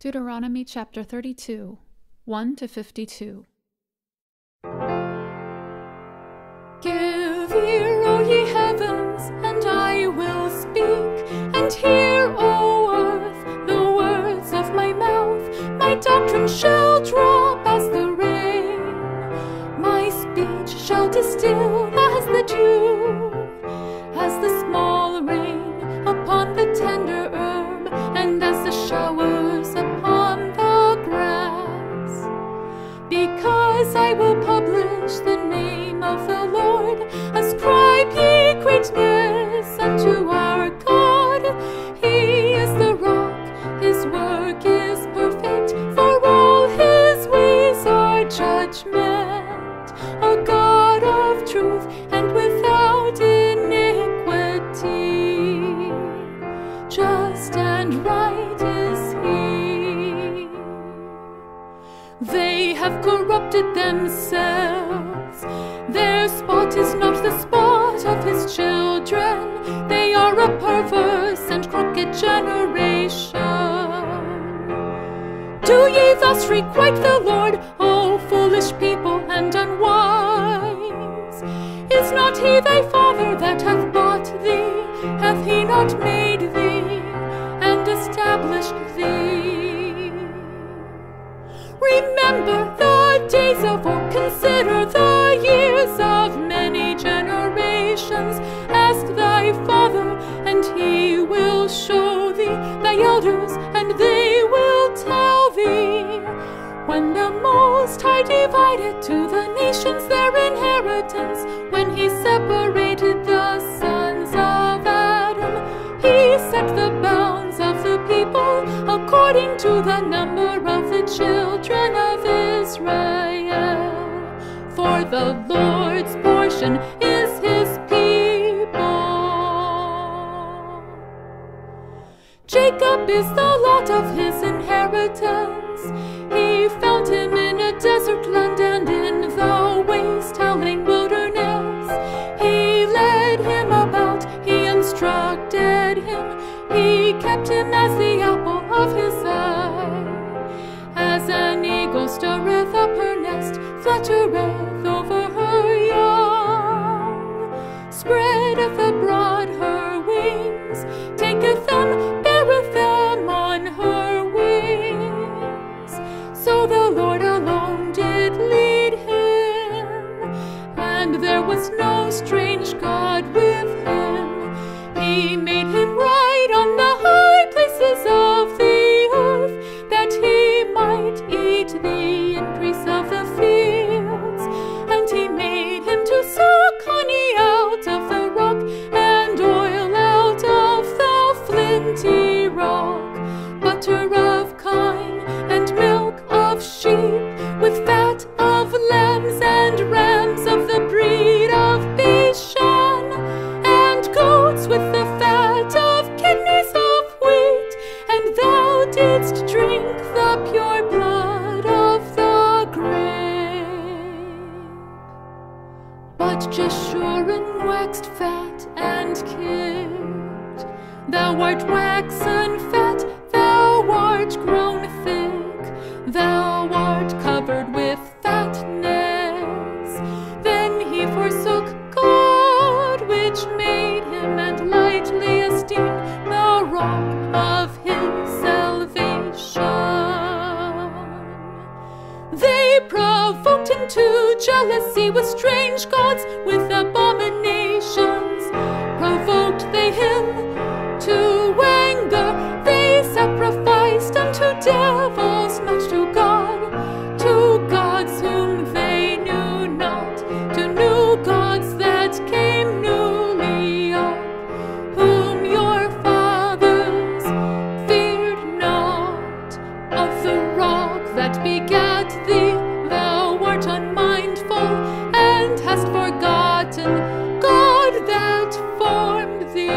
Deuteronomy chapter 32, 1-52. Give ear, O ye heavens, and I will speak, and hear, O earth, the words of my mouth. My doctrine shall drop as the rain, my speech shall distill as the dew, as the small rain upon the tender herb, and as the showers upon the grass. Because I will publish the name of the Lord, ascribe ye greatness unto our God. He is the rock, his work is perfect, for all his ways are judgment. A God of truth and without iniquity, just and right is he. They have corrupted themselves, their spot is not the spot of his children. They are a perverse and crooked generation. Do ye thus requite the Lord, O foolish people and unwise? Is not he thy father that hath bought thee? Hath he not made thee and established thee? Remember the days of old, consider the years of many generations. Ask thy father, and he will show thee, thy elders, and they will tell thee. When the Most High divided to the nations their inheritance, when he separated the sons of Adam, he set the bounds of the people according to the number of the children of Israel. For the Lord's portion is his people. Jacob is the lot of his inheritance. He found him in a desert land and in the waste howling wilderness. He led him about, he instructed him, he kept him as the apple of his eye. As an eagle stirreth up her nest, fluttereth over her young, spreadeth abroad her wings, taketh them, beareth them on her wings. So the Lord alone did lead him, and there was no strange God with him. He made him ride on the high places of the earth, that he might eat the increase of the fields. And he made him to suck honey out of the rock, and oil out of the flinty rock, butter of kine, and milk of sheep, with fat of lambs and rams of the breed of Bashan, and goats with the fat of kidneys of wheat. And thou didst drink the pure blood of the grape. But Jeshurun waxed fat and kicked. Thou art waxen fat, thou art grown thick, thou art covered with fatness. Then he forsook God, which made him, and lightly esteemed the rock of his salvation. They provoked him to jealousy with strange gods, with abominations provoked they him to anger. They sacrificed unto devils, not to gods whom they knew not, to new gods that came newly up, whom your fathers feared not. Of the rock that begat thee thou art unmindful, and hast forgotten God that formed thee.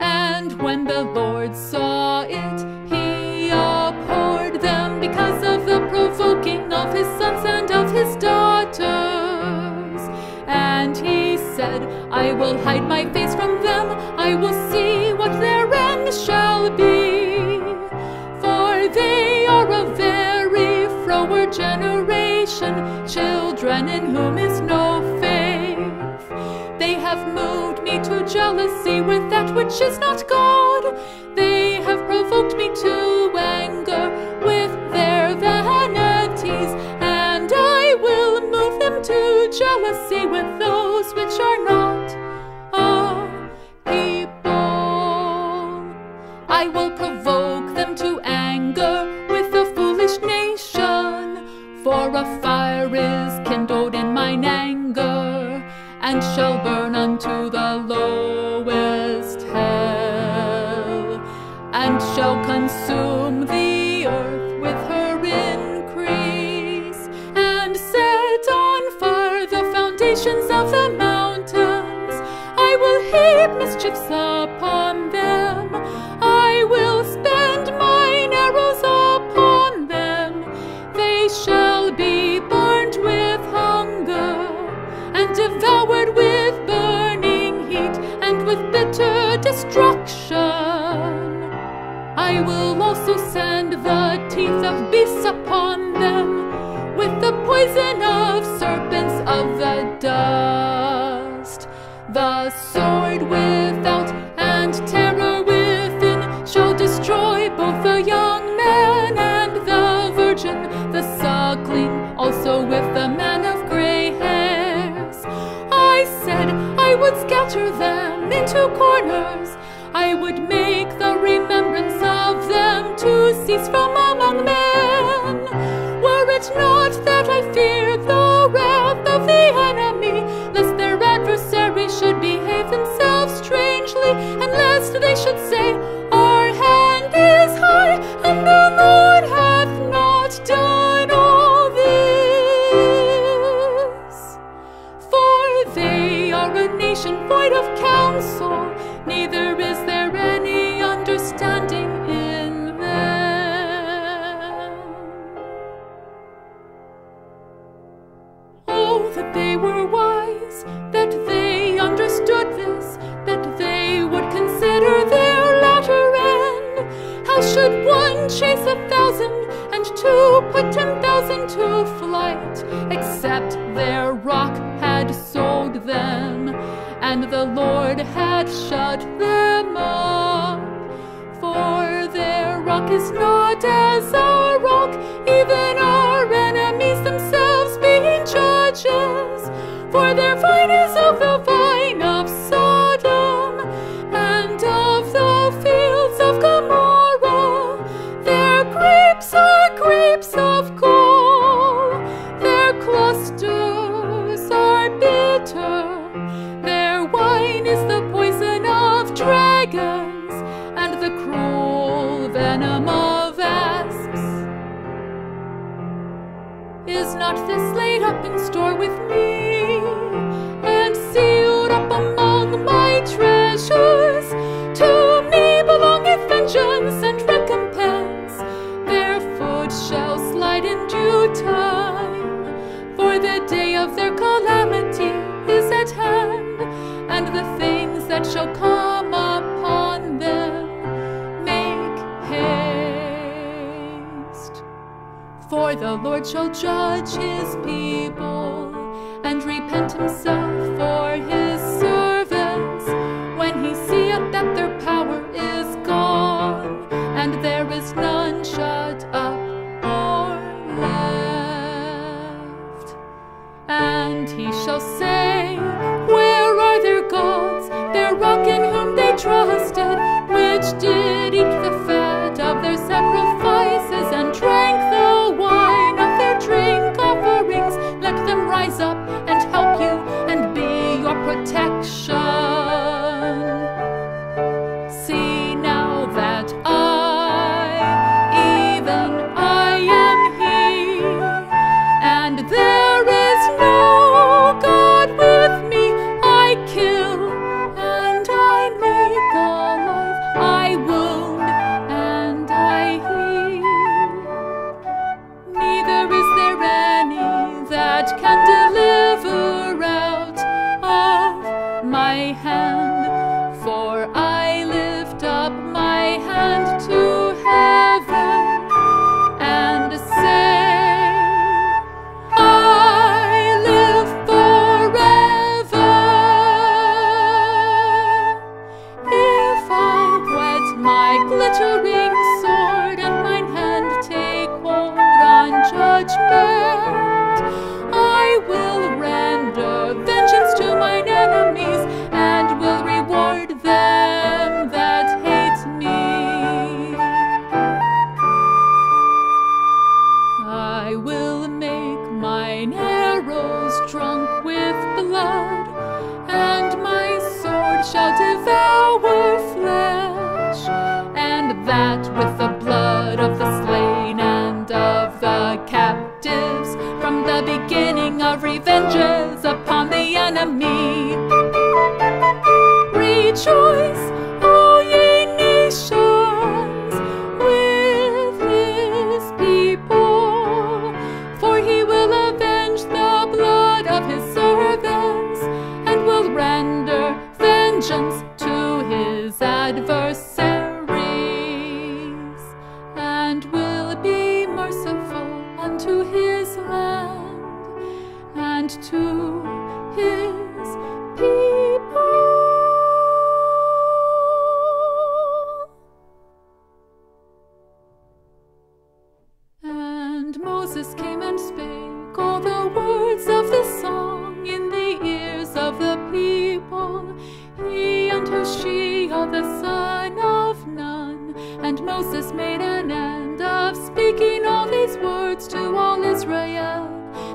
And when the Lord saw it, he abhorred them because of the provoking of his sons and of his daughters. And he said, I will hide my face from them, I will see what their jealousy with that which is not God. They have provoked me to anger with their vanities, and I will move them to jealousy with those which are not a people. I will provoke them to anger with a foolish nation, for a fire is kindled in mine anger, and shall burn unto the lowest hell, and shall consume the earth with her increase, and set on fire the foundations of the mountains. I will heap mischiefs upon them. I will spend mine arrows upon them. They shall be burnt with hunger, and devoured with burning heat, and with bitter destruction. I will also send the teeth of beasts upon them, with the poison of serpents of the dust. The sword without and terror within shall destroy both the young man and the virgin, the suckling also with the man of gray hairs. I said I would scatter them into corners. I would make the remembrance of them to cease from among men. Were it not that I fear the wrath of the enemy, lest their adversaries should behave themselves strangely, and lest they should say, our hand is high, and the Lord hath not done all this. For they are a nation void of counsel, neither is there any understanding in them. Oh, that they were wise, that they understood this, that they would consider their latter end. How should one chase 1,000, and two put 10,000 to flight, except their rock had sold them, and the Lord had shut them up? For their rock is not as our rock, even our enemies themselves being judges. For their vine is of the vine of Sodom, and of the fields of Gomorrah. Their grapes are grapes of gall, their clusters are bitter. Their wine is the poison of dragons, and the cruel venom of asps. Is not this laid up in store with me, and sealed up among my treasures? To me belongeth vengeance and recompense. Their foot shall slide in due time, for the day of their calamity is at hand, and the things that shall come upon them make haste. For the Lord shall judge his people, and repent himself for his servants, when he seeth that their power is gone, and there is none shut up or left. And he shall say, where are their gods, their rock in whom they trusted, which did eat the fat of their sacrifices, and drank the wine of their drink offerings? Let them rise up and help you, and be your protection. See now that even I am he, and there is no God with me. I kill and I make alive. I will glittering sword, and mine hand take hold on judgment. I will render vengeance to mine enemies, and will reward them that hate me. I will make mine arrows drunk with blood, and my sword shall devour flesh, and that with the blood of the slain and of the captives, from the beginning of revenges upon the enemy. Rejoice, O ye nations, with his people, for he will avenge the blood of his servants, and will render vengeance to his adversaries, and will be merciful unto his land and to his people. And Moses came and spake all the words of the song in the ears of the people, he and Hoshea the son of Nun. And Moses made an end of speaking all these words to all Israel,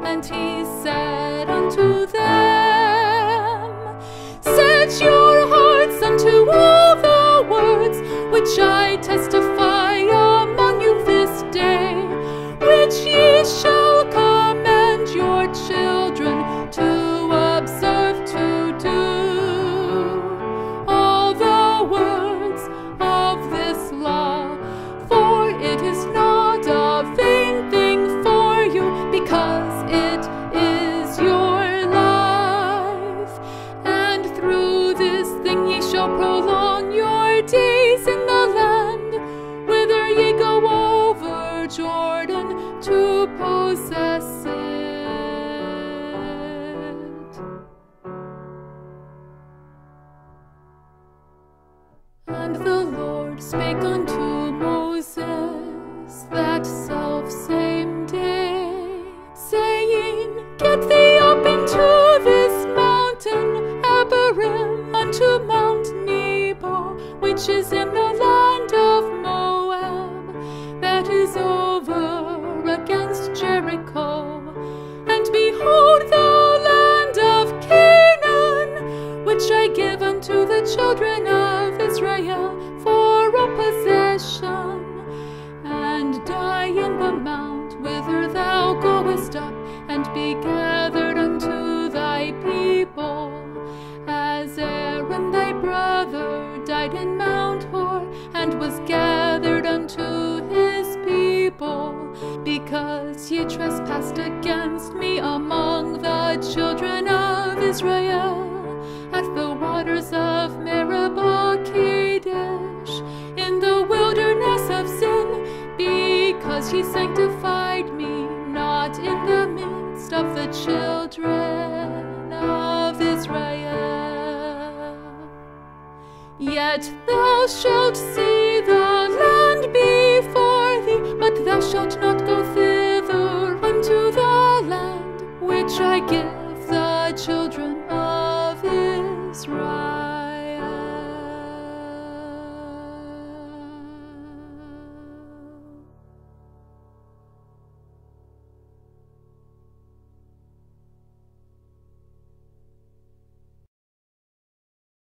and he said unto them, Set your hearts unto all the words which I testify among you this day, which ye shall command your children to observe to do. All the words of this law, for it is not a vain thing for you, because it is your life. And through this thing ye shall prolong your days in the land whither ye go over Jordan to possess it. And the Lord spake unto Moses that selfsame day, saying, Get thee up into this mountain, Abarim, unto Mount Nebo, which is in the land of Moab, that is over against Jericho. And behold, the land of Canaan, which I give unto the children of Israel for a possession, and die in the mount whither thou goest up, and be gathered unto thy people, as Aaron thy brother died in Mount Hor, and was gathered unto his people, because ye trespassed against me among the children of Israel, at the waters of Meribah Kadesh, in the wilderness of Zin, because ye sanctified me not in the midst of the children of Israel. Yet thou shalt see the land before thee, but thou shalt not go thither unto the land which I give the children of Israel.